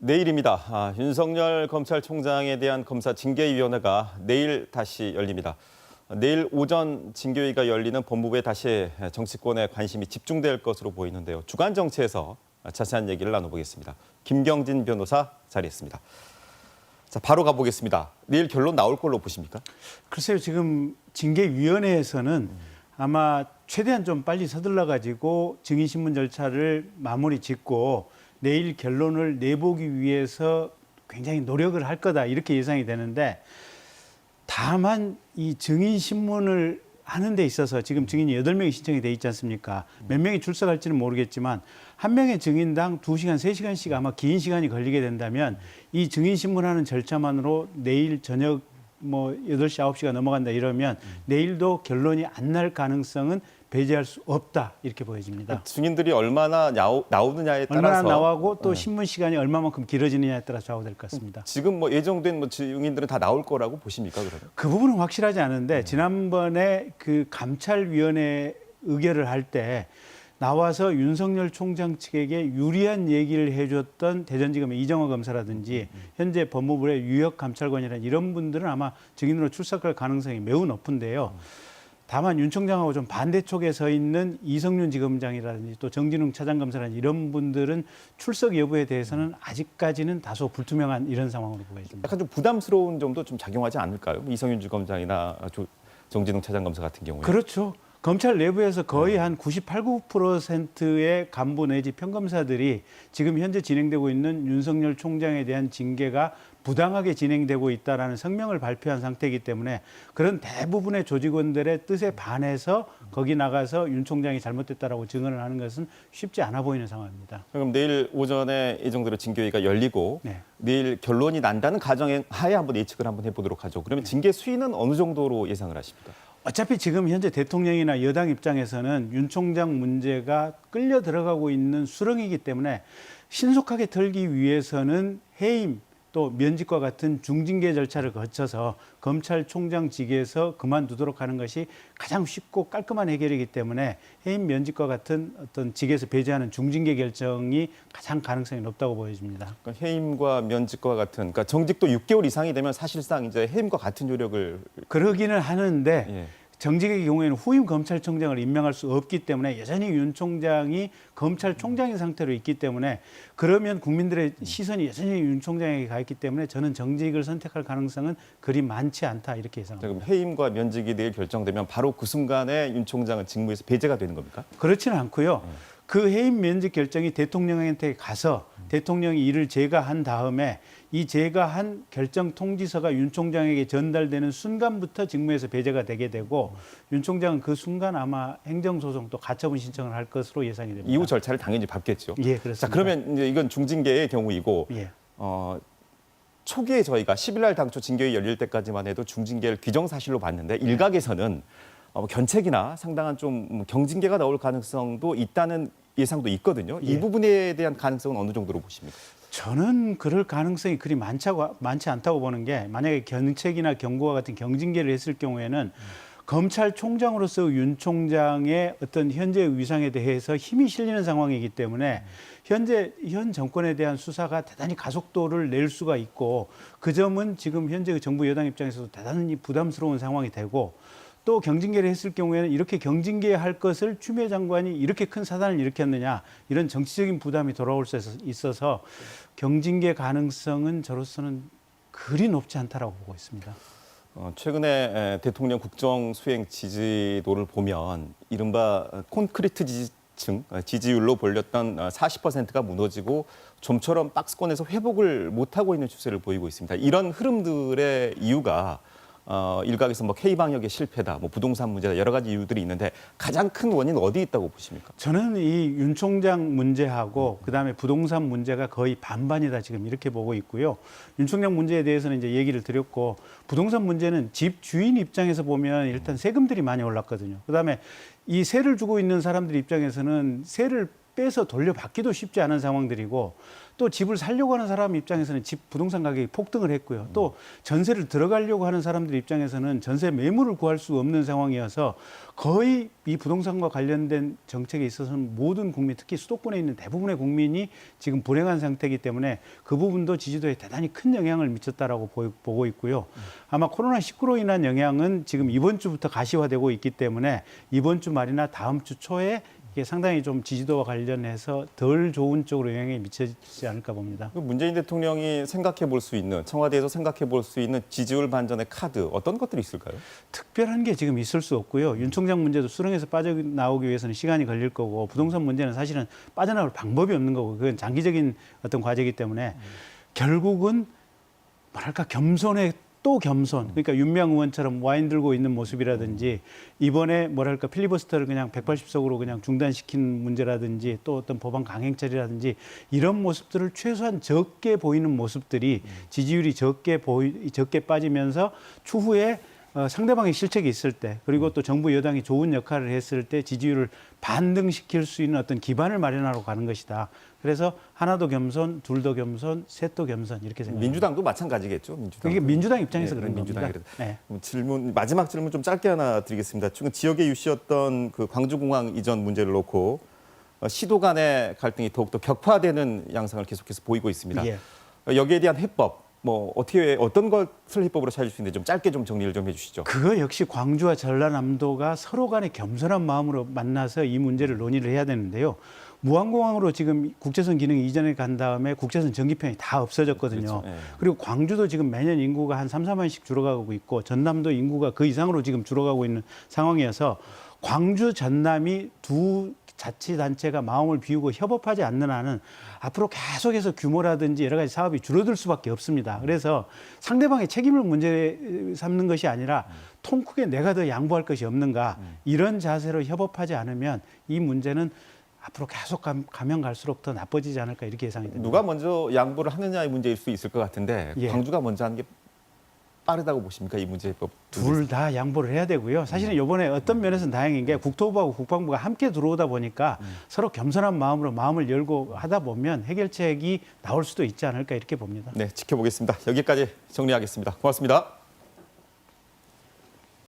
내일입니다. 윤석열 검찰총장에 대한 검사 징계위원회가 내일 다시 열립니다. 내일 오전 징계위가 열리는 법무부에 다시 정치권에 관심이 집중될 것으로 보이는데요. 주간 정치에서 자세한 얘기를 나눠보겠습니다. 김경진 변호사 자리했습니다. 자, 바로 가보겠습니다. 내일 결론 나올 걸로 보십니까? 글쎄요, 지금 징계위원회에서는 아마 최대한 좀 빨리 서둘러가지고 증인신문 절차를 마무리 짓고 내일 결론을 내보기 위해서 굉장히 노력을 할 거다 이렇게 예상이 되는데, 다만 이 증인신문을 하는 데 있어서 지금 증인이 8명이 신청이 돼 있지 않습니까? 몇 명이 출석할지는 모르겠지만 한 명의 증인당 2시간, 3시간씩 아마 긴 시간이 걸리게 된다면 이 증인신문하는 절차만으로 내일 저녁 8시, 9시가 넘어간다 이러면 내일도 결론이 안 날 가능성은 배제할 수 없다 이렇게 보여집니다. 증인들이 얼마나 나오느냐에 따라서 얼마나 나오고 또 신문 시간이 얼마만큼 길어지느냐에 따라 좌우될 것 같습니다. 지금 예정된 증인들은 다 나올 거라고 보십니까, 그러면? 그 부분은 확실하지 않은데 지난번에 그 감찰위원회 의결을 할 때 나와서 윤석열 총장 측에게 유리한 얘기를 해줬던 대전지검의 이정호 검사라든지 현재 법무부의 유역감찰관이라는 이런 분들은 아마 증인으로 출석할 가능성이 매우 높은데요. 다만 윤 총장하고 좀 반대쪽에 서 있는 이성윤 지검장이라든지 또 정진웅 차장검사라든지 이런 분들은 출석 여부에 대해서는 아직까지는 다소 불투명한 이런 상황으로 보여집니다. 약간 좀 부담스러운 점도 좀 작용하지 않을까요? 이성윤 지검장이나 정진웅 차장검사 같은 경우에. 그렇죠. 검찰 내부에서 거의 한 98, 9%의 간부 내지 평검사들이 지금 현재 진행되고 있는 윤석열 총장에 대한 징계가 부당하게 진행되고 있다라는 성명을 발표한 상태이기 때문에 그런 대부분의 조직원들의 뜻에 반해서 거기 나가서 윤 총장이 잘못됐다라고 증언을 하는 것은 쉽지 않아 보이는 상황입니다. 그럼 내일 오전에 이 정도로 징계위가 열리고 네. 내일 결론이 난다는 가정하에 한번 예측을 한번 해보도록 하죠. 그러면 징계 수위는 어느 정도로 예상을 하십니까? 어차피 지금 현재 대통령이나 여당 입장에서는 윤 총장 문제가 끌려 들어가고 있는 수렁이기 때문에 신속하게 털기 위해서는 해임 또 면직과 같은 중징계 절차를 거쳐서 검찰총장직에서 그만두도록 하는 것이 가장 쉽고 깔끔한 해결이기 때문에 해임 면직과 같은 어떤 직에서 배제하는 중징계 결정이 가장 가능성이 높다고 보여집니다. 그러니까 해임과 면직과 같은, 그러니까 정직도 6개월 이상이 되면 사실상 이제 해임과 같은 효력을 그러기는 하는데 예. 정직의 경우에는 후임 검찰총장을 임명할 수 없기 때문에 여전히 윤 총장이 검찰총장인 상태로 있기 때문에 그러면 국민들의 시선이 여전히 윤 총장에게 가 있기 때문에 저는 정직을 선택할 가능성은 그리 많지 않다 이렇게 예상합니다. 그럼 해임과 면직이 내일 결정되면 바로 그 순간에 윤 총장은 직무에서 배제가 되는 겁니까? 그렇지는 않고요. 그 해임 면직 결정이 대통령한테 가서 대통령이 이를 제거한 다음에 이 제거한 결정 통지서가 윤 총장에게 전달되는 순간부터 직무에서 배제가 되게 되고 윤 총장은 그 순간 아마 행정소송 또 가처분 신청을 할 것으로 예상이 됩니다. 이후 절차를 당연히 밟겠죠. 예, 그렇습니다. 자, 그러면 이제 이건 중징계의 경우이고 예. 초기에 저희가 10일 날 당초 징계위 열릴 때까지만 해도 중징계를 규정사실로 봤는데 일각에서는 견책이나 상당한 좀 경징계가 나올 가능성도 있다는 예상도 있거든요. 예. 이 부분에 대한 가능성은 어느 정도로 보십니까? 저는 그럴 가능성이 그리 많지 않다고 보는 게, 만약에 견책이나 경고와 같은 경징계를 했을 경우에는 검찰총장으로서 윤 총장의 어떤 현재 위상에 대해서 힘이 실리는 상황이기 때문에 현 정권에 대한 수사가 대단히 가속도를 낼 수가 있고, 그 점은 지금 현재 정부 여당 입장에서도 대단히 부담스러운 상황이 되고, 또 경징계를 했을 경우에는 이렇게 경징계할 것을 추미애 장관이 이렇게 큰 사단을 일으켰느냐, 이런 정치적인 부담이 돌아올 수 있어서 경징계 가능성은 저로서는 그리 높지 않다라고 보고 있습니다. 최근에 대통령 국정 수행 지지도를 보면 이른바 콘크리트 지지층 지지율로 볼렸던 40%가 무너지고 좀처럼 박스권에서 회복을 못하고 있는 추세를 보이고 있습니다. 이런 흐름들의 이유가 일각에서 K방역의 실패다, 부동산 문제다, 여러 가지 이유들이 있는데 가장 큰 원인은 어디 있다고 보십니까? 저는 이 윤 총장 문제하고 그다음에 부동산 문제가 거의 반반이다 지금 이렇게 보고 있고요. 윤 총장 문제에 대해서는 이제 얘기를 드렸고, 부동산 문제는 집 주인 입장에서 보면 일단 세금들이 많이 올랐거든요. 그다음에 이 세를 주고 있는 사람들 입장에서는 세를 빼서 돌려받기도 쉽지 않은 상황들이고 또 집을 살려고 하는 사람 입장에서는 집 부동산 가격이 폭등을 했고요. 또 전세를 들어가려고 하는 사람들 입장에서는 전세 매물을 구할 수 없는 상황이어서 거의 이 부동산과 관련된 정책에 있어서는 모든 국민, 특히 수도권에 있는 대부분의 국민이 지금 불행한 상태이기 때문에 그 부분도 지지도에 대단히 큰 영향을 미쳤다라고 보고 있고요. 아마 코로나19로 인한 영향은 지금 이번 주부터 가시화되고 있기 때문에 이번 주 말이나 다음 주 초에 이게 상당히 좀 지지도와 관련해서 덜 좋은 쪽으로 영향이 미치지 않을까 봅니다. 문재인 대통령이 생각해 볼 수 있는, 청와대에서 생각해 볼 수 있는 지지율 반전의 카드 어떤 것들이 있을까요? 특별한 게 지금 있을 수 없고요. 윤 총장 문제도 수렁에서 빠져나오기 위해서는 시간이 걸릴 거고 부동산 문제는 사실은 빠져나올 방법이 없는 거고 그건 장기적인 어떤 과제이기 때문에 결국은 뭐랄까 겸손에 또 겸손. 그러니까 윤미향 의원처럼 와인 들고 있는 모습이라든지 이번에 뭐랄까 필리버스터를 그냥 180석으로 그냥 중단시킨 문제라든지 또 어떤 법안 강행 처리라든지 이런 모습들을 최소한 적게 보이는 모습들이 지지율이 적게 빠지면서 추후에 상대방의 실책이 있을 때 그리고 또 정부 여당이 좋은 역할을 했을 때 지지율을 반등시킬 수 있는 어떤 기반을 마련하러 가는 것이다. 그래서 하나도 겸손, 둘도 겸손, 셋도 겸손 이렇게 생각합니다. 민주당도 마찬가지겠죠. 민주당. 이게 민주당 입장에서 네, 그런 민주당이 겁니다. 네. 마지막 질문 좀 짧게 하나 드리겠습니다. 지금 지역의 이슈였던 그 광주공항 이전 문제를 놓고 시도 간의 갈등이 더욱더 격화되는 양상을 계속해서 보이고 있습니다. 예. 여기에 대한 해법, 어떤 것을 해법으로 찾을 수 있는지 좀 짧게 좀 정리를 좀 해주시죠. 그거 역시 광주와 전라남도가 서로 간에 겸손한 마음으로 만나서 이 문제를 논의를 해야 되는데요. 무안공항으로 지금 국제선 기능이 이전에 간 다음에 국제선 전기편이 다 없어졌거든요. 그렇죠. 예. 그리고 광주도 지금 매년 인구가 한 3, 4만씩 줄어가고 있고 전남도 인구가 그 이상으로 지금 줄어가고 있는 상황이어서 광주, 전남이 두 자치단체가 마음을 비우고 협업하지 않는 한은 앞으로 계속해서 규모라든지 여러 가지 사업이 줄어들 수밖에 없습니다. 그래서 상대방의 책임을 문제 삼는 것이 아니라 통 크게 내가 더 양보할 것이 없는가 이런 자세로 협업하지 않으면 이 문제는 앞으로 계속 가면 갈수록 더 나빠지지 않을까 이렇게 예상이 됩니다. 누가 먼저 양보를 하느냐의 문제일 수 있을 것 같은데 예. 광주가 먼저 하는 게 빠르다고 보십니까? 이 문제 해법 둘 다 양보를 해야 되고요. 사실은 이번에 어떤 면에서는 다행인 게 국토부하고 국방부가 함께 들어오다 보니까 서로 겸손한 마음으로 마음을 열고 하다 보면 해결책이 나올 수도 있지 않을까 이렇게 봅니다. 네, 지켜보겠습니다. 여기까지 정리하겠습니다. 고맙습니다.